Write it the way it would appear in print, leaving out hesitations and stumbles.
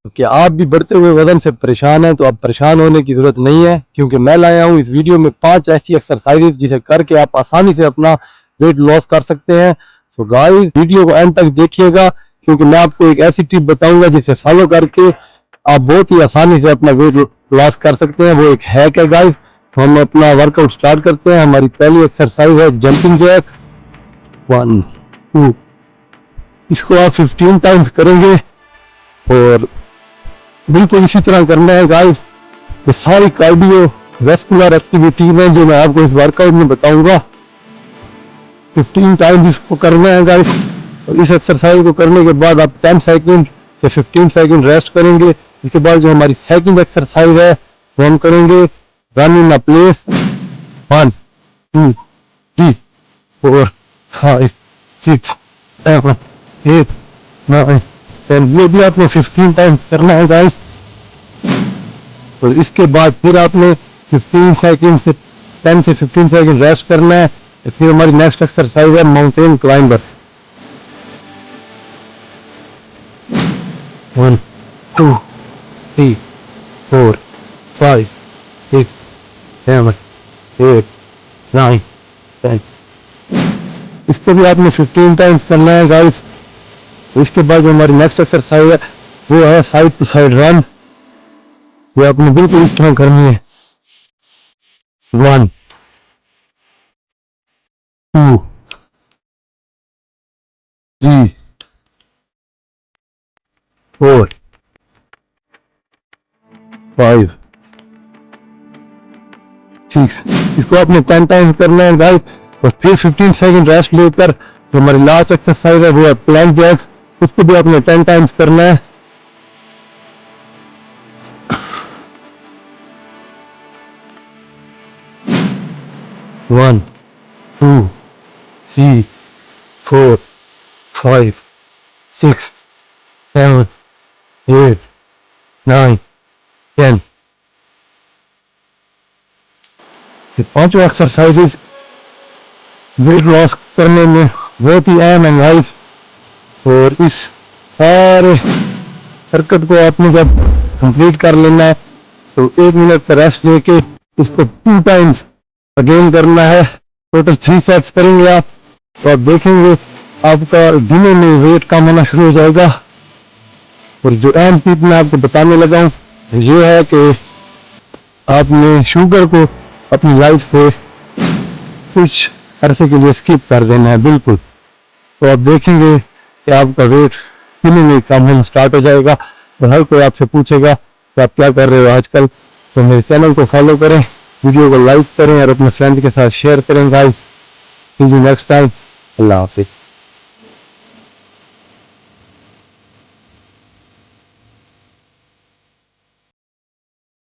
तो क्या आप भी बढ़ते हुए वजन से परेशान हैं? तो आप परेशान होने की ज़रूरत नहीं है, क्योंकि मैं लाया हूँ इस वीडियो में 5 ऐसी एक्सरसाइजेज जिसे करके आप आसानी से अपना वेट लॉस कर सकते हैं। सो गाइस, वीडियो को एंड तक देखिएगा, क्योंकि मैं आपको एक ऐसी टिप बताऊंगा जिसे फॉलो करके आप बहुत ही आसानी से अपना वेट लॉस कर सकते हैं। वो एक हैक है गाइस। तो हम अपना वर्कआउट स्टार्ट करते हैं। हमारी पहली एक्सरसाइज है जंपिंग जैक। 1 2, इसको आप 15 टाइम्स करेंगे और बिल्कुल इसी तरह करना है गाइस। ये सारी कार्डियो वेस्कुलर एक्टिविटीज हैं जो मैं आपको इस वर्कआउट में बताऊंगा। 15 टाइम्स इसको करना है गाइस। और इस एक्सरसाइज को करने के बाद आप 10 सेकंड से 15 सेकंड रेस्ट करेंगे। इसके बाद जो हमारी सेकंड एक्सरसाइज है वो हम करेंगे रन इन अ प्लेस। 1 2 3 4 5 6 7 8 9 10। ये भी आपने 15 टाइम्स करना है गाइस। तो इसके बाद फिर आपने 15 सेकंड से 10 से 15 सेकंड रेस्ट करना है। फिर हमारी नेक्स्ट एक्सरसाइज है माउंटेन क्लाइंबर्स। 1 2 3 4 5 6 7 8 9 10। इसको भी आपने 15 टाइम्स करना है गाइस। इसके बाद जो हमारी नेक्स्ट एक्सरसाइज है वो है साइड टू साइड रन। ये आपने बिल्कुल इस तरह करनी है। 1 2 3 4 5 6। इसको आपने 10 टाइम्स करना है गाइस। और फिर 15 सेकंड रेस्ट लेकर जो हमारी लास्ट एक्सरसाइज है वो है प्लैंक जैक्स। इसको भी आपने 10 टाइम्स करना है। 1 2 3 4 5 6 7 8 9 10। ये पांचों एक्सरसाइजेस वेट लॉस करने में बहुत ही अहम है गाइस। और इस सारे हरकत को आपने जब कंप्लीट कर लेना है तो 1 मिनट का रेस्ट लेके इसको 2 टाइम्स अगेन करना है। टोटल 3 सेट्स करेंगे आप। तो आप देखेंगे आपका दिनों में वेट कम होना शुरू हो जाएगा। और जो अहम टिप मैं आपको बताने लगा हूँ ये है कि आपने शुगर को अपनी लाइफ से कुछ अरसे के लिए स्किप कर देना है बिल्कुल। तो आप देखेंगे कि आपका वेट दिनों में कम होना स्टार्ट हो जाएगा। तो हर कोई आपसे पूछेगा कि आप क्या कर रहे हो आजकल। तो मेरे चैनल को फॉलो करें, वीडियो को लाइक करें और अपने फ्रेंड के साथ शेयर करें guys. See you next time. अल्लाह हाफिज।